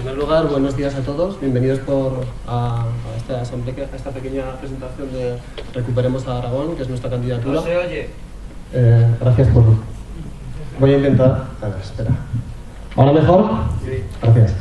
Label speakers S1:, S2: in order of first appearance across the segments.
S1: primer lugar, buenos días a todos. Bienvenidos a esta pequeña presentación de Recuperemos a Aragón, que es nuestra candidatura.
S2: No se oye.
S1: Gracias por... Voy a intentar... A ver, espera. ¿Ahora mejor?
S2: Sí.
S1: Gracias.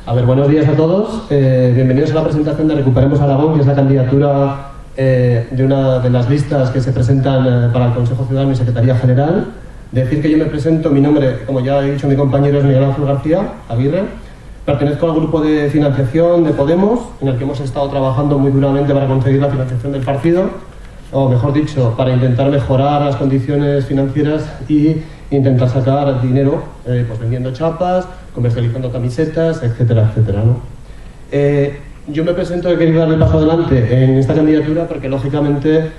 S1: A ver, buenos días a todos. Bienvenidos a la presentación de Recuperemos a Aragón, que es la candidatura de una de las listas que se presentan para el Consejo Ciudadano y Secretaría General. Decir que yo me presento, mi nombre, como ya ha dicho mi compañero, es Miguel Ángel García Aguirre. Pertenezco al grupo de financiación de Podemos, en el que hemos estado trabajando muy duramente para conseguir la financiación del partido, o mejor dicho, para intentar mejorar las condiciones financieras y intentar sacar dinero pues vendiendo chapas, comercializando camisetas, etcétera, etcétera, ¿no? Yo me presento, he querido darle paso adelante en esta candidatura porque lógicamente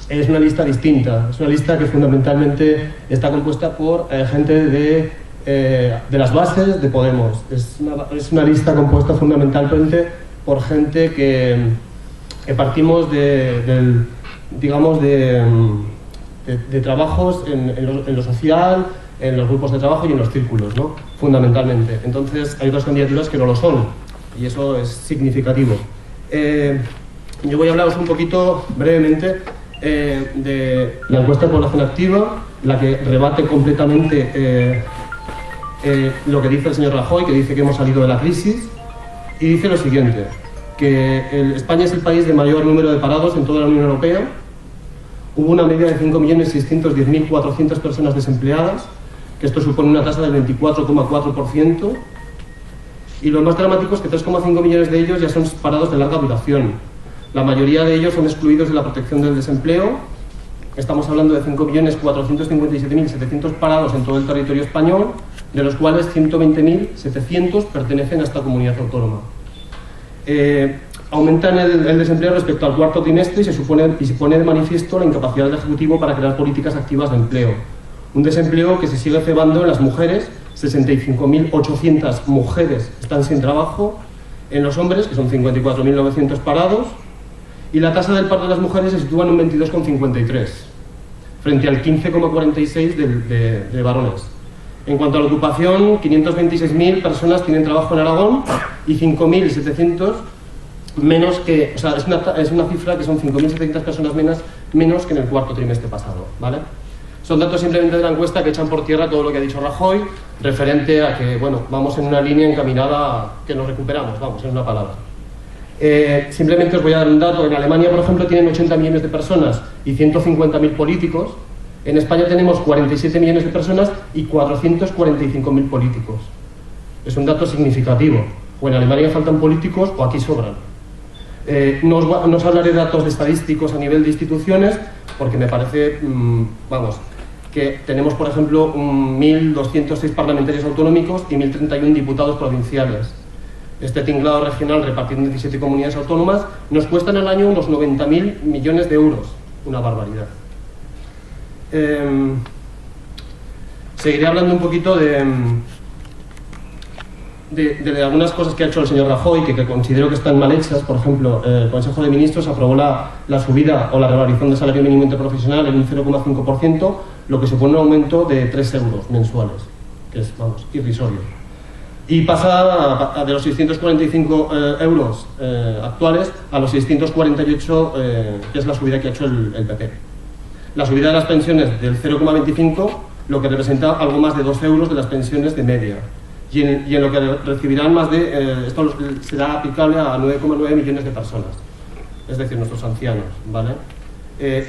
S1: es una lista distinta, es una lista que fundamentalmente está compuesta por gente de las bases de Podemos. Es una lista compuesta fundamentalmente por gente que partimos de trabajos en lo social, en los grupos de trabajo y en los círculos, ¿no? Fundamentalmente. Entonces hay otras candidaturas que no lo son y eso es significativo. Yo voy a hablaros un poquito brevemente de la encuesta de población activa, la que rebate completamente lo que dice el señor Rajoy, que dice que hemos salido de la crisis, y dice lo siguiente, que España es el país de mayor número de parados en toda la Unión Europea. Hubo una media de 5.610.400 personas desempleadas, que esto supone una tasa del 24,4%, y lo más dramático es que 3,5 millones de ellos ya son parados de larga duración. La mayoría de ellos son excluidos de la protección del desempleo. Estamos hablando de 5.457.700 parados en todo el territorio español, de los cuales 120.700 pertenecen a esta comunidad autónoma. Aumentan el desempleo respecto al cuarto trimestre y se pone de manifiesto la incapacidad del Ejecutivo para crear políticas activas de empleo. Un desempleo que se sigue cebando en las mujeres, 65.800 mujeres están sin trabajo, en los hombres, que son 54.900 parados, y la tasa del paro de las mujeres se sitúa en un 22,53, frente al 15,46 de varones. En cuanto a la ocupación, 526.000 personas tienen trabajo en Aragón y 5.700 menos que... O sea, es una cifra que son 5.700 personas menos que en el cuarto trimestre pasado, ¿vale? Son datos simplemente de la encuesta que echan por tierra todo lo que ha dicho Rajoy, referente a que, bueno, vamos en una línea encaminada a que nos recuperamos, vamos, en una palabra. Simplemente os voy a dar un dato. En Alemania, por ejemplo, tienen 80 millones de personas y 150.000 políticos. En España tenemos 47 millones de personas y 445.000 políticos. Es un dato significativo. O en Alemania faltan políticos o aquí sobran. No os hablaré de datos estadísticos a nivel de instituciones porque me parece, que tenemos, por ejemplo, 1.206 parlamentarios autonómicos y 1.031 diputados provinciales. Este tinglado regional repartido en 17 comunidades autónomas nos cuesta en el año unos 90.000 millones de euros. Una barbaridad. Seguiré hablando un poquito de algunas cosas que ha hecho el señor Rajoy que considero que están mal hechas. Por ejemplo, el Consejo de Ministros aprobó la subida o la revalorización del salario mínimo interprofesional en un 0,5%, lo que supone un aumento de 3 euros mensuales, que es, irrisorio. Y pasa de los 645 euros actuales a los 648, que es la subida que ha hecho el PP. La subida de las pensiones del 0,25, lo que representa algo más de 2 euros de las pensiones de media. Y en lo que recibirán más de... esto será aplicable a 9,9 millones de personas, es decir, nuestros ancianos, ¿vale?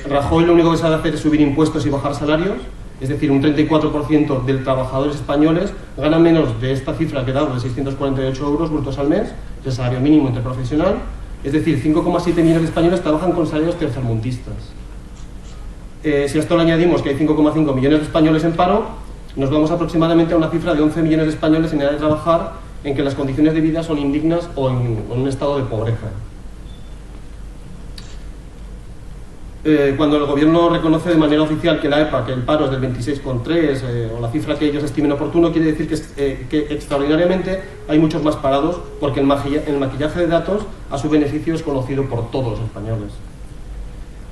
S1: Rajoy lo único que sabe hacer es subir impuestos y bajar salarios, es decir, un 34% de trabajadores españoles gana menos de esta cifra que he dado, de 648 euros brutos al mes, de salario mínimo interprofesional, es decir, 5,7 millones de españoles trabajan con salarios tercermundistas. Si a esto le añadimos que hay 5,5 millones de españoles en paro, nos vamos aproximadamente a una cifra de 11 millones de españoles en edad de trabajar, en que las condiciones de vida son indignas o en un estado de pobreza. Cuando el gobierno reconoce de manera oficial que la EPA, que el paro es del 26,3 o la cifra que ellos estimen oportuno, quiere decir que extraordinariamente hay muchos más parados, porque el maquillaje de datos a su beneficio es conocido por todos los españoles.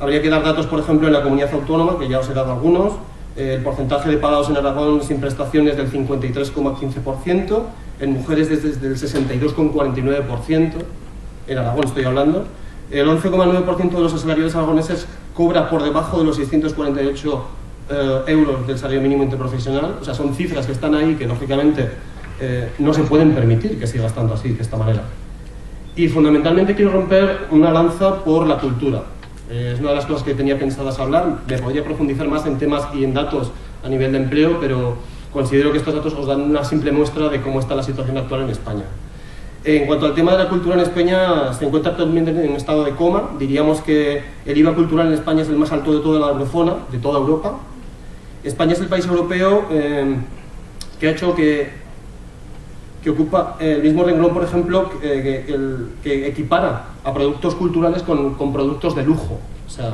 S1: Habría que dar datos, por ejemplo, en la comunidad autónoma, que ya os he dado algunos. El porcentaje de parados en Aragón sin prestaciones del 53,15%, en mujeres desde el 62,49%, en Aragón estoy hablando. El 11,9% de los asalariados aragoneses cobra por debajo de los 648 euros del salario mínimo interprofesional. O sea, son cifras que están ahí que, lógicamente, no se pueden permitir que siga estando así, de esta manera. Y, fundamentalmente, quiero romper una lanza por la cultura. Es una de las cosas que tenía pensadas hablar. Me podría profundizar más en temas y en datos a nivel de empleo, pero considero que estos datos os dan una simple muestra de cómo está la situación actual en España. En cuanto al tema de la cultura en España, se encuentra actualmente en un estado de coma. Diríamos que el IVA cultural en España es el más alto de toda la eurozona, de toda Europa. España es el país europeo que ha hecho que ocupa el mismo renglón, por ejemplo, que equipara a productos culturales con productos de lujo. O sea,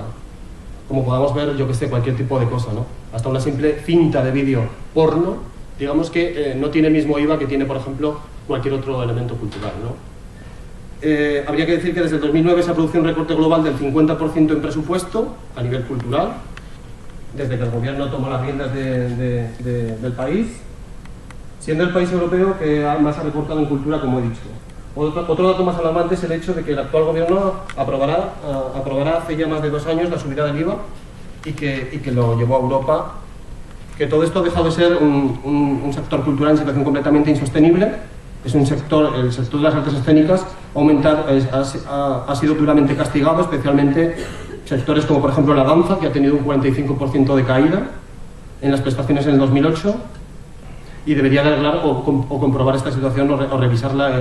S1: como podamos ver, yo que sé, cualquier tipo de cosa, ¿no? Hasta una simple cinta de vídeo porno, digamos que no tiene el mismo IVA que tiene, por ejemplo, cualquier otro elemento cultural, ¿no? Habría que decir que desde el 2009 se ha producido un recorte global del 50% en presupuesto a nivel cultural, desde que el gobierno tomó las riendas del país, siendo el país europeo que más ha recortado en cultura, como he dicho. Otro dato más alarmante es el hecho de que el actual gobierno aprobará hace ya más de 2 años la subida del IVA y que lo llevó a Europa, que todo esto ha dejado de ser un sector cultural en situación completamente insostenible. Es un sector, el sector de las artes escénicas ha sido duramente castigado, especialmente sectores como, por ejemplo, la danza, que ha tenido un 45% de caída en las prestaciones en el 2008, y debería de arreglar o comprobar esta situación o revisarla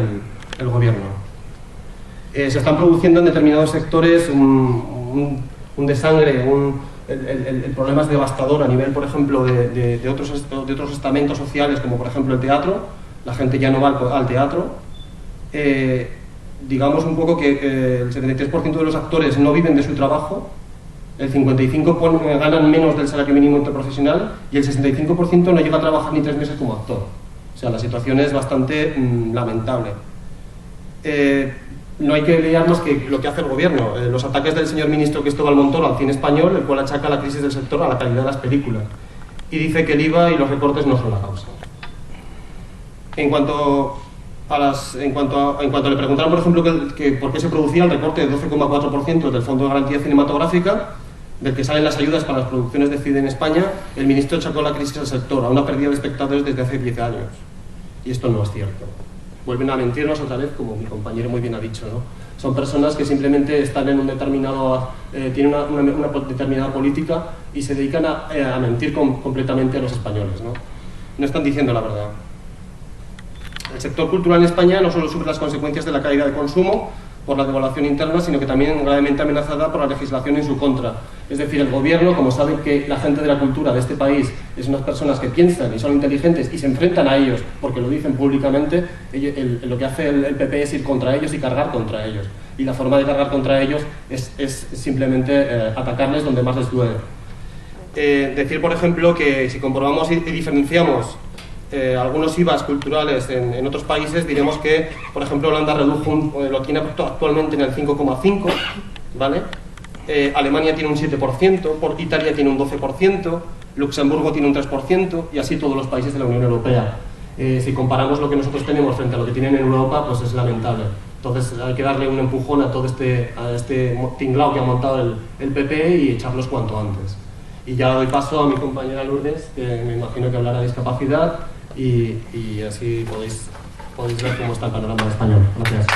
S1: el gobierno. Se están produciendo en determinados sectores un desangre, el problema es devastador a nivel, por ejemplo, de otros estamentos sociales, como por ejemplo el teatro. La gente ya no va al teatro. Digamos un poco que el 73% de los actores no viven de su trabajo, el 55% ganan menos del salario mínimo interprofesional y el 65% no llega a trabajar ni 3 meses como actor. O sea, la situación es bastante lamentable. No hay que liar más que lo que hace el gobierno. Los ataques del señor ministro Cristóbal Montoro al cine español, el cual achaca la crisis del sector a la calidad de las películas y dice que el IVA y los recortes no son la causa. En cuanto le preguntaron, por ejemplo, que por qué se producía el recorte de 12,4% del Fondo de Garantía Cinematográfica, del que salen las ayudas para las producciones de cine en España, el ministro achacó la crisis al sector, a una pérdida de espectadores desde hace 10 años. Y esto no es cierto. Vuelven a mentirnos otra vez, como mi compañero muy bien ha dicho, ¿no? Son personas que simplemente están en un determinado... tienen una determinada política y se dedican a mentir completamente a los españoles, ¿no? No están diciendo la verdad. El sector cultural en España no solo sufre las consecuencias de la caída de consumo por la devaluación interna, sino que también gravemente amenazada por la legislación en su contra. Es decir, el gobierno, como sabe que la gente de la cultura de este país es unas personas que piensan y son inteligentes y se enfrentan a ellos porque lo dicen públicamente, lo que hace el PP es ir contra ellos y cargar contra ellos. Y la forma de cargar contra ellos es simplemente atacarles donde más les duele. Decir, por ejemplo, que si comprobamos y diferenciamos algunos IVAs culturales en otros países, diremos que, por ejemplo, Holanda lo tiene actualmente en el 5,5%, ¿vale? Alemania tiene un 7%, Italia tiene un 12%, Luxemburgo tiene un 3%, y así todos los países de la Unión Europea. Si comparamos lo que nosotros tenemos frente a lo que tienen en Europa, pues es lamentable. Entonces hay que darle un empujón a todo este tinglao que ha montado el PP y echarlos cuanto antes. Y ya doy paso a mi compañera Lourdes, que me imagino que hablará de discapacidad, y así podéis ver cómo está el panorama español. Gracias.